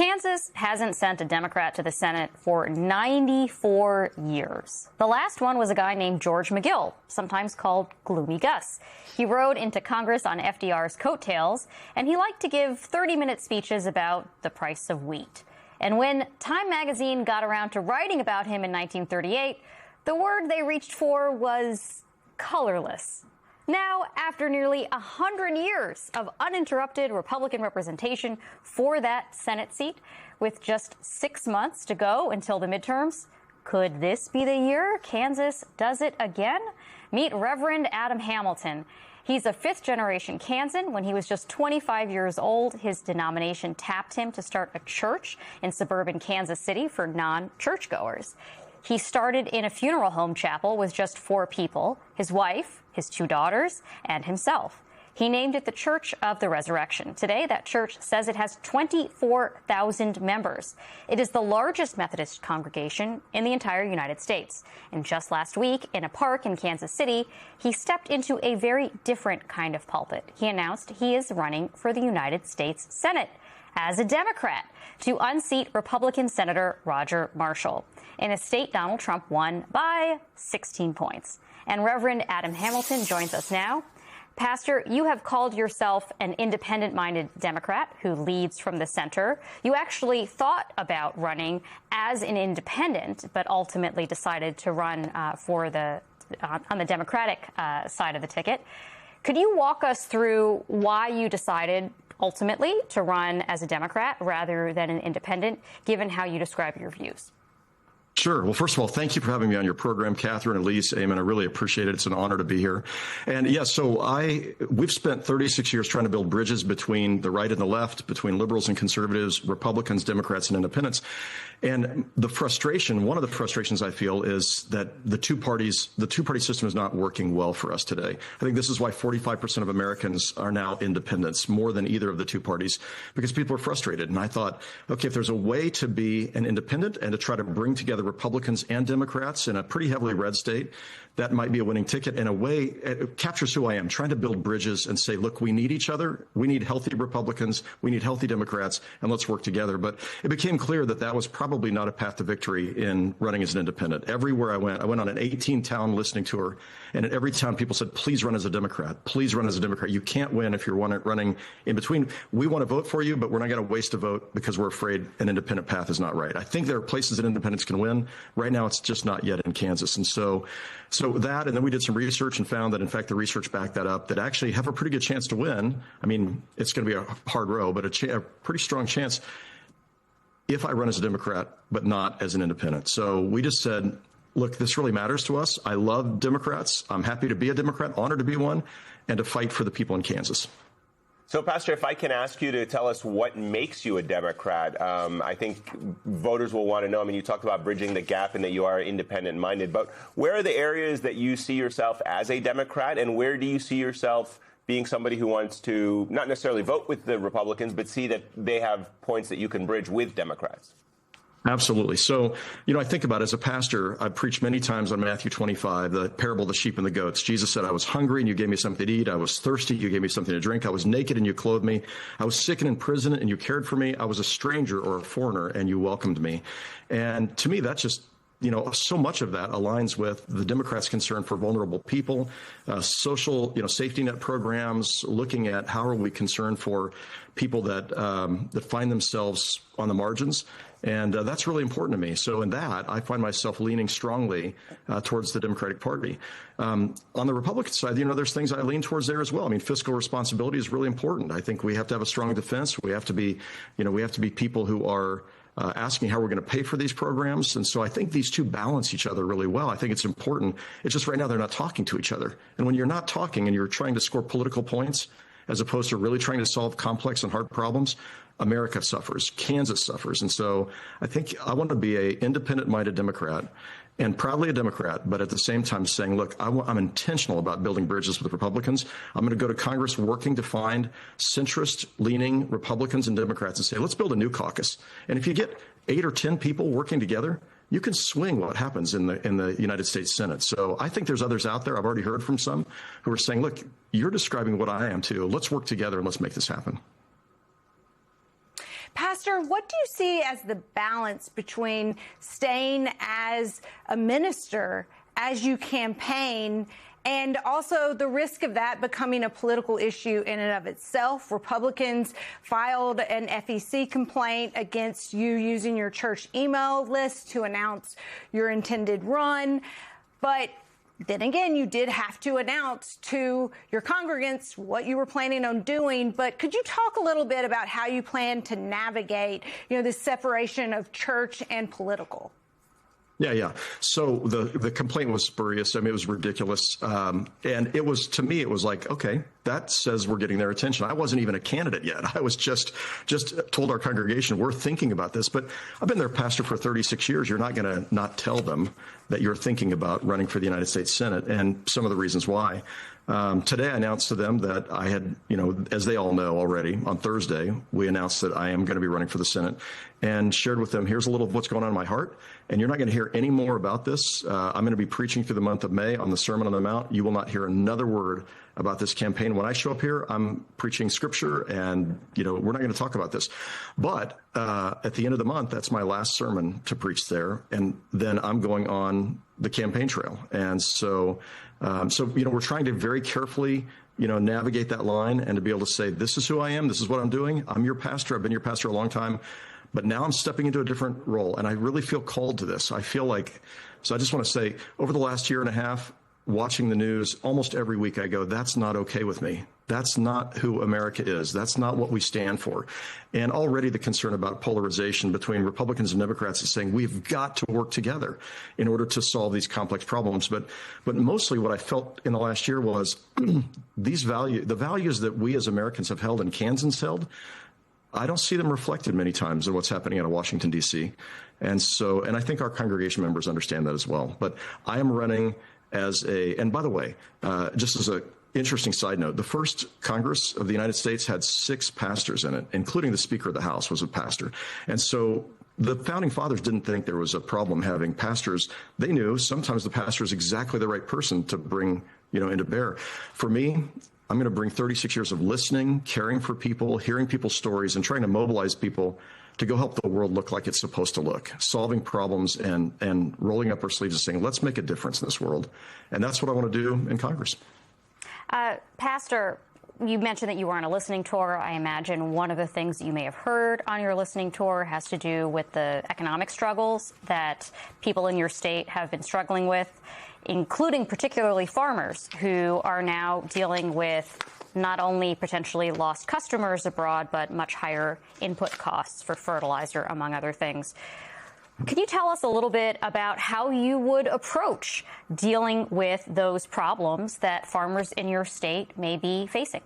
Kansas hasn't sent a Democrat to the Senate for 94 years. The last one was a guy named George McGill, sometimes called Gloomy Gus. He rode into Congress on FDR's coattails, and he liked to give 30-minute speeches about the price of wheat. And when Time magazine got around to writing about him in 1938, the word they reached for was colorless. Now, after nearly 100 years of uninterrupted Republican representation for that Senate seat, with just 6 months to go until the midterms, could this be the year Kansas does it again? Meet Reverend Adam Hamilton. He's a fifth-generation Kansan. When he was just 25 years old, his denomination tapped him to start a church in suburban Kansas City for non-churchgoers. He started in a funeral home chapel with just 4 people, his wife, his 2 daughters, and himself. He named it the Church of the Resurrection. Today, that church says it has 24,000 members. It is the largest Methodist congregation in the entire United States. And just last week, in a park in Kansas City, he stepped into a very different kind of pulpit. He announced he is running for the United States Senate as a Democrat to unseat Republican Senator Roger Marshall in a state Donald Trump won by 16 points. And Reverend Adam Hamilton joins us now. Pastor, you have called yourself an independent-minded Democrat who leads from the center. You actually thought about running as an independent, but ultimately decided to run on the Democratic side of the ticket. Could you walk us through why you decided ultimately to run as a Democrat rather than an independent, given how you describe your views? Sure. Well, first of all, thank you for having me on your program, Catherine and Elise. Amen. I really appreciate it. It's an honor to be here. And yes, we've spent 36 years trying to build bridges between the right and the left, between liberals and conservatives, Republicans, Democrats, and independents. And one of the frustrations I feel is that the two-party system is not working well for us today. I think this is why 45% of Americans are now independents, more than either of the two parties, because people are frustrated. And I thought, okay, if there's a way to be an independent and to try to bring together Republicans and Democrats in a pretty heavily red state, that might be a winning ticket. In a way, it captures who I am, trying to build bridges and say, look, we need each other. We need healthy Republicans. We need healthy Democrats, and let's work together. But it became clear that that was probably not a path to victory in running as an independent. Everywhere I went on an 18-town listening tour, and at every town people said, please run as a Democrat. Please run as a Democrat. You can't win if you're running in between. We want to vote for you, but we're not going to waste a vote because we're afraid an independent path is not right. I think there are places that independents can win. Right now, it's just not yet in Kansas. And so that, and then we did some research and found that, in fact, the research backed that up, that actually have a pretty good chance to win. I mean, it's going to be a hard row, but a pretty strong chance if I run as a Democrat, but not as an independent. So we just said, look, this really matters to us. I love Democrats. I'm happy to be a Democrat, honored to be one, and to fight for the people in Kansas. So, Pastor, if I can ask you to tell us what makes you a Democrat, I think voters will want to know. I mean, you talked about bridging the gap and that you are independent-minded, but where are the areas that you see yourself as a Democrat, and where do you see yourself being somebody who wants to not necessarily vote with the Republicans, but see that they have points that you can bridge with Democrats? Absolutely. So, I think about it as a pastor, I've preached many times on Matthew 25, the parable of the sheep and the goats. Jesus said, I was hungry and you gave me something to eat. I was thirsty. You gave me something to drink. I was naked and you clothed me. I was sick and in prison and you cared for me. I was a stranger or a foreigner and you welcomed me. And to me, that's just, so much of that aligns with the Democrats' concern for vulnerable people, social, safety net programs, looking at how are we concerned for people that find themselves on the margins. And that's really important to me. So in that, I find myself leaning strongly towards the Democratic Party. On the Republican side, there's things I lean towards there as well. I mean, fiscal responsibility is really important. I think we have to have a strong defense. We have to be, people who are asking how we're going to pay for these programs. And so I think these two balance each other really well. I think it's important. It's just right now they're not talking to each other. And when you're not talking and you're trying to score political points, as opposed to really trying to solve complex and hard problems, America suffers, Kansas suffers. And so I think I want to be an independent-minded Democrat and proudly a Democrat, but at the same time saying, look, I'm intentional about building bridges with Republicans. I'm going to go to Congress working to find centrist-leaning Republicans and Democrats and say, let's build a new caucus. And if you get 8 or 10 people working together, you can swing what happens in the United States Senate. So I think there's others out there. I've already heard from some who are saying, look, you're describing what I am too. Let's work together and let's make this happen. Pastor, what do you see as the balance between staying as a minister as you campaign and also the risk of that becoming a political issue in and of itself? Republicans filed an FEC complaint against you using your church email list to announce your intended run. But then again, you did have to announce to your congregants what you were planning on doing. But could you talk a little bit about how you plan to navigate, this separation of church and political? Yeah. So the complaint was spurious. I mean, it was ridiculous. And it was, to me, it was like, okay, that says we're getting their attention. I wasn't even a candidate yet. I was just told our congregation, we're thinking about this. But I've been their pastor for 36 years. You're not going to not tell them that you're thinking about running for the United States Senate, and some of the reasons why. Today, I announced to them that I had, as they all know already, on Thursday, we announced that I am going to be running for the Senate, and shared with them, here's a little of what's going on in my heart, and you're not going to hear any more about this. I'm going to be preaching through the month of May on the Sermon on the Mount. You will not hear another word about this campaign. When I show up here, I'm preaching scripture, and, we're not going to talk about this. But at the end of the month, that's my last sermon to preach there, and then I'm going on the campaign trail. And so we're trying to very carefully, navigate that line, and to be able to say, this is who I am. This is what I'm doing. I'm your pastor. I've been your pastor a long time, but now I'm stepping into a different role. And I really feel called to this. I feel like, so I just want to say, over the last year and a half, watching the news almost every week, I go, that's not okay with me. That's not who America is. That's not what we stand for. And already the concern about polarization between Republicans and Democrats is saying we've got to work together in order to solve these complex problems. But mostly what I felt in the last year was the values that we as Americans have held and Kansans held, I don't see them reflected many times in what's happening out of Washington, D.C. And I think our congregation members understand that as well. But I am running and by the way, just as a interesting side note, the first Congress of the United States had 6 pastors in it, including the Speaker of the House was a pastor. And so the founding fathers didn't think there was a problem having pastors. They knew sometimes the pastor is exactly the right person to bring, into bear. For me, I'm going to bring 36 years of listening, caring for people, hearing people's stories, and trying to mobilize people to go help the world look like it's supposed to look, solving problems and rolling up our sleeves and saying, let's make a difference in this world. And that's what I want to do in Congress. Pastor, you mentioned that you were on a listening tour. I imagine one of the things that you may have heard on your listening tour has to do with the economic struggles that people in your state have been struggling with, including particularly farmers who are now dealing with not only potentially lost customers abroad, but much higher input costs for fertilizer, among other things. Can you tell us a little bit about how you would approach dealing with those problems that farmers in your state may be facing?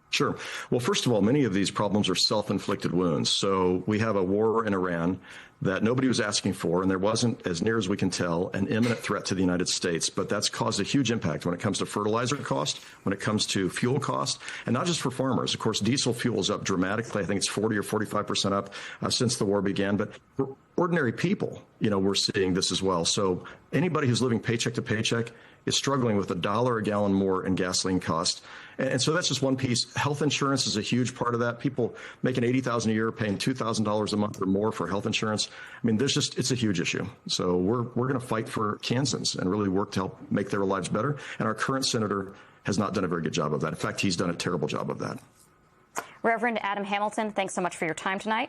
Sure. Well, first of all, many of these problems are self-inflicted wounds. So we have a war in Iran that nobody was asking for, and there wasn't, as near as we can tell, an imminent threat to the United States. But that's caused a huge impact when it comes to fertilizer cost, when it comes to fuel cost, and not just for farmers. Of course, diesel fuel is up dramatically. I think it's 40 or 45% up since the war began. But for ordinary people, we're seeing this as well. So anybody who's living paycheck to paycheck is struggling with $1 a gallon more in gasoline cost. And so that's just one piece. Health insurance is a huge part of that. People making $80,000 a year paying $2,000 a month or more for health insurance. I mean, it's a huge issue. So we're going to fight for Kansans and really work to help make their lives better. And our current senator has not done a very good job of that. In fact, he's done a terrible job of that. Reverend Adam Hamilton, thanks so much for your time tonight.